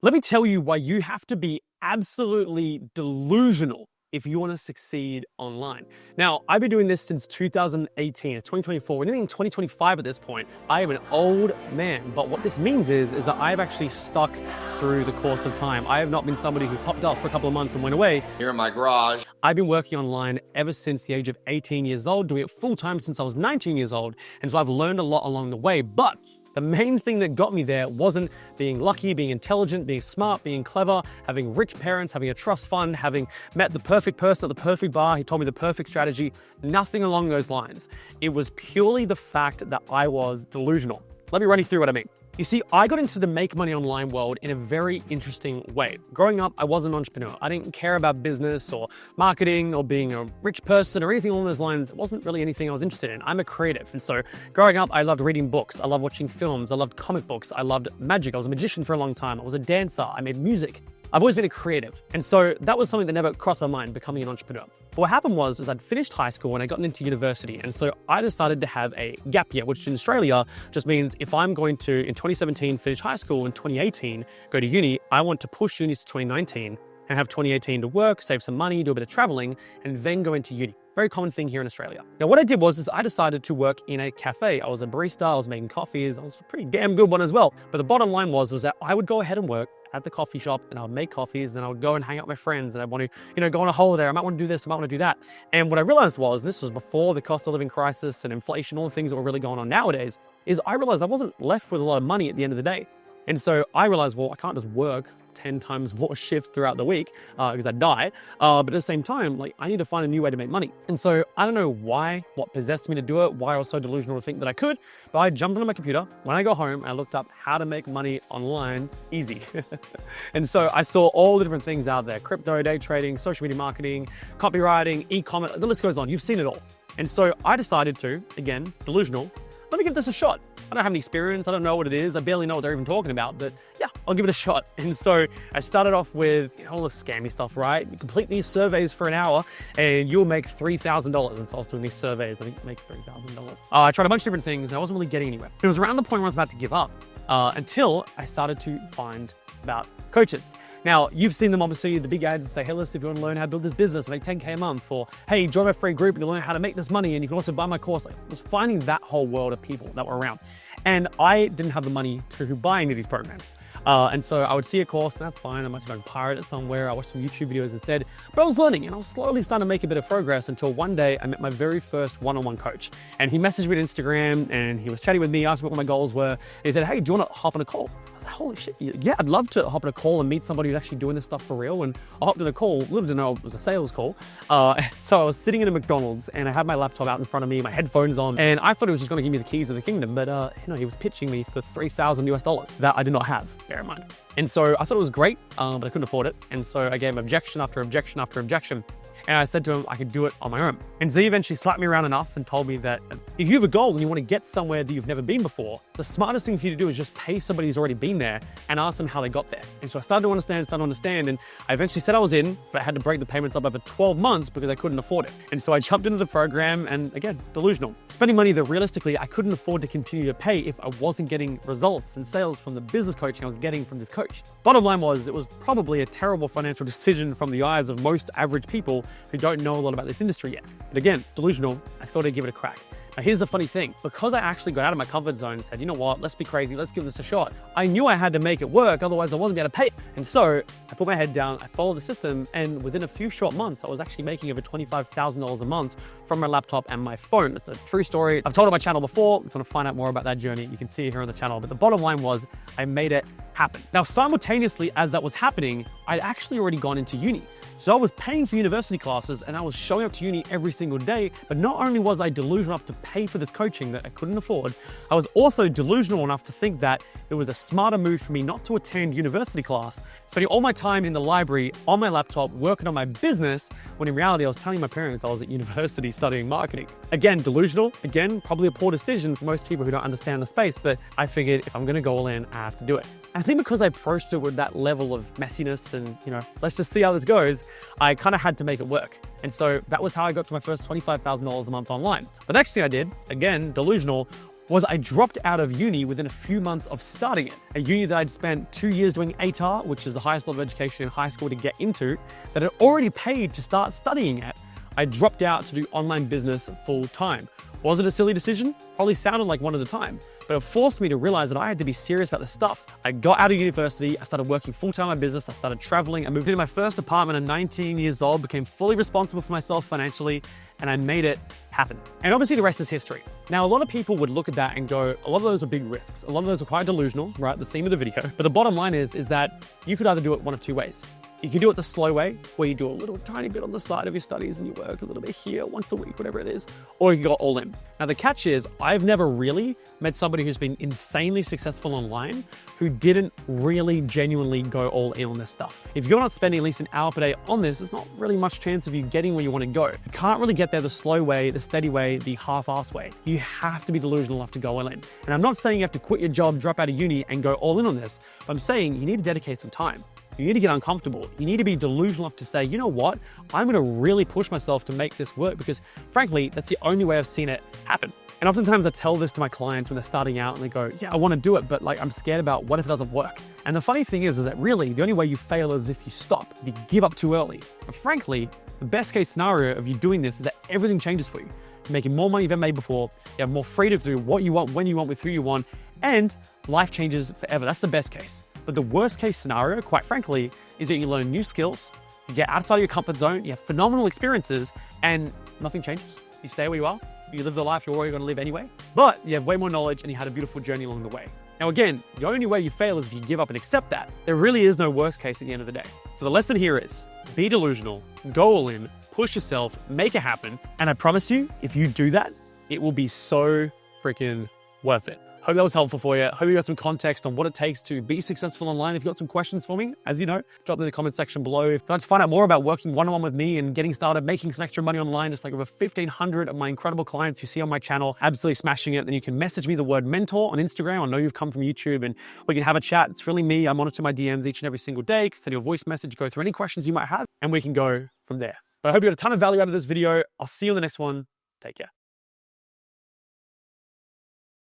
Let me tell you why you have to be absolutely delusional if you want to succeed online. Now, I've been doing this since 2018. It's 2024. We're nearly in 2025 at this point. I am an old man, but what this means is that I've actually stuck through the course of time. I have not been somebody who popped up for a couple of months and went away. Here in my garage. I've been working online ever since the age of 18 years old, doing it full time since I was 19 years old. And so I've learned a lot along the way, but the main thing that got me there wasn't being lucky, being intelligent, being smart, being clever, having rich parents, having a trust fund, having met the perfect person at the perfect bar. He told me the perfect strategy, nothing along those lines. It was purely the fact that I was delusional. Let me run you through what I mean. You see, I got into the make money online world in a very interesting way. Growing up, I was an entrepreneur. I didn't care about business or marketing or being a rich person or anything along those lines. It wasn't really anything I was interested in. I'm a creative. And so growing up, I loved reading books. I loved watching films. I loved comic books. I loved magic. I was a magician for a long time. I was a dancer. I made music. I've always been a creative. And so that was something that never crossed my mind, becoming an entrepreneur. But what happened was I'd finished high school and I got into university. And so I decided to have a gap year, which in Australia just means if I'm going to, in 2017, finish high school, in 2018, go to uni, I want to push uni to 2019 and have 2018 to work, save some money, do a bit of traveling, and then go into uni. Very common thing here in Australia. Now, what I did was I decided to work in a cafe. I was a barista, I was making coffees, I was a pretty damn good one as well. But the bottom line was that I would go ahead and work at the coffee shop and I would make coffees, and I would go and hang out with my friends, and I want to, go on a holiday. I might want to do this, I might want to do that. And what I realized was, this was before the cost of living crisis and inflation, all the things that were really going on nowadays, is I realized I wasn't left with a lot of money at the end of the day. And so I realized, well, I can't just work 10 times more shifts throughout the week because I'd die. But at the same time, I need to find a new way to make money. And so I don't know what possessed me to do it, why I was so delusional to think that I could, but I jumped on my computer. When I got home, I looked up how to make money online easy. And so I saw all the different things out there: crypto, day trading, social media marketing, copywriting, e-commerce, the list goes on. You've seen it all. And so I decided to, again, delusional, let me give this a shot. I don't have any experience. I don't know what it is. I barely know what they're even talking about, but yeah, I'll give it a shot. And so I started off with all the scammy stuff, right? You complete these surveys for an hour and you'll make $3,000. And so I was doing these surveys, I think make $3,000. I tried a bunch of different things and I wasn't really getting anywhere. It was around the point where I was about to give up until I started to find about coaches. Now, you've seen them, obviously, the big ads that say, hey, listen, if you want to learn how to build this business, make 10K a month, or hey, join my free group and you'll learn how to make this money, and you can also buy my course. I was finding that whole world of people that were around. And I didn't have the money to buy any of these programs. And so I would see a course, and that's fine. I might have pirate it somewhere. I watched some YouTube videos instead. But I was learning, and I was slowly starting to make a bit of progress until one day I met my very first one-on-one coach. And he messaged me on Instagram, and he was chatting with me, asked me what my goals were. And he said, hey, do you want to hop on a call? I was like, holy shit, yeah, I'd love to hop on a call and meet somebody who's actually doing this stuff for real. And I hopped on a call, little did I know it was a sales call. So I was sitting in a McDonald's, and I had my laptop out in front of me, my headphones on, and I thought he was just going to give me the keys of the kingdom. But he was pitching me for $3,000 US that I did not have, bear in mind. And so I thought it was great, but I couldn't afford it. And so I gave him objection after objection after objection. And I said to him, I could do it on my own. And Z eventually slapped me around enough and told me that if you have a goal and you want to get somewhere that you've never been before, the smartest thing for you to do is just pay somebody who's already been there and ask them how they got there. And so I started to understand, and I eventually said I was in, but I had to break the payments up over 12 months because I couldn't afford it. And so I jumped into the program, and again, delusional. Spending money that realistically I couldn't afford to continue to pay if I wasn't getting results and sales from the business coaching I was getting from this coach. Bottom line was, it was probably a terrible financial decision from the eyes of most average people who don't know a lot about this industry yet. But again, delusional, I thought I'd give it a crack. Now here's the funny thing, because I actually got out of my comfort zone and said, you know what, let's be crazy, let's give this a shot. I knew I had to make it work, otherwise I wasn't going to pay it. And so I put my head down, I followed the system, and within a few short months, I was actually making over $25,000 a month from my laptop and my phone. It's a true story. I've told on my channel before. If you want to find out more about that journey, you can see it here on the channel. But the bottom line was, I made it happen. Now, simultaneously as that was happening, I'd actually already gone into uni. So I was paying for university classes and I was showing up to uni every single day. But not only was I delusional enough to pay for this coaching that I couldn't afford, I was also delusional enough to think that it was a smarter move for me not to attend university class, spending all my time in the library on my laptop working on my business, when in reality I was telling my parents I was at university studying marketing. Again, delusional. Again, probably a poor decision for most people who don't understand the space, but I figured if I'm going to go all in, I have to do it. I think because I approached it with that level of messiness and, let's just see how this goes, I kind of had to make it work. And so that was how I got to my first $25,000 a month online. The next thing I did, again, delusional, was I dropped out of uni within a few months of starting it. A uni that I'd spent 2 years doing ATAR, which is the highest level of education in high school to get into, that I'd already paid to start studying at. I dropped out to do online business full time. Was it a silly decision? Probably sounded like one at a time, but it forced me to realize that I had to be serious about this stuff. I got out of university, I started working full-time on my business, I started traveling, I moved into my first apartment at 19 years old, became fully responsible for myself financially, and I made it happen. And obviously the rest is history. Now, a lot of people would look at that and go, a lot of those are big risks. A lot of those are quite delusional, right? The theme of the video. But the bottom line is that you could either do it one of two ways. You can do it the slow way, where you do a little tiny bit on the side of your studies and you work a little bit here once a week, whatever it is, or you can go all in. Now, the catch is I've never really met somebody who's been insanely successful online who didn't really genuinely go all in on this stuff. If you're not spending at least an hour per day on this, there's not really much chance of you getting where you want to go. You can't really get there the slow way, the steady way, the half-ass way. You have to be delusional enough to go all in. And I'm not saying you have to quit your job, drop out of uni and go all in on this, but I'm saying you need to dedicate some time. You need to get uncomfortable. You need to be delusional enough to say, you know what? I'm gonna really push myself to make this work because frankly, that's the only way I've seen it happen. And oftentimes I tell this to my clients when they're starting out and they go, yeah, I wanna do it, but like I'm scared about what if it doesn't work? And the funny thing is that really the only way you fail is if you stop, if you give up too early. But frankly, the best case scenario of you doing this is that everything changes for you. You're making more money you've ever made before, you have more freedom to do what you want, when you want, with who you want, and life changes forever. That's the best case. But the worst case scenario, quite frankly, is that you learn new skills, you get outside of your comfort zone, you have phenomenal experiences, and nothing changes. You stay where you are, you live the life you're already going to live anyway, but you have way more knowledge and you had a beautiful journey along the way. Now again, the only way you fail is if you give up and accept that. There really is no worst case at the end of the day. So the lesson here is, be delusional, go all in, push yourself, make it happen, and I promise you, if you do that, it will be so freaking worth it. Hope that was helpful for you. Hope you got some context on what it takes to be successful online. If you've got some questions for me, as you know, drop them in the comment section below. If you'd like to find out more about working one-on-one with me and getting started, making some extra money online, just like over 1,500 of my incredible clients you see on my channel, absolutely smashing it, then you can message me the word mentor on Instagram. I know you've come from YouTube and we can have a chat. It's really me. I monitor my DMs each and every single day. Send you a voice message, go through any questions you might have, and we can go from there. But I hope you got a ton of value out of this video. I'll see you in the next one. Take care.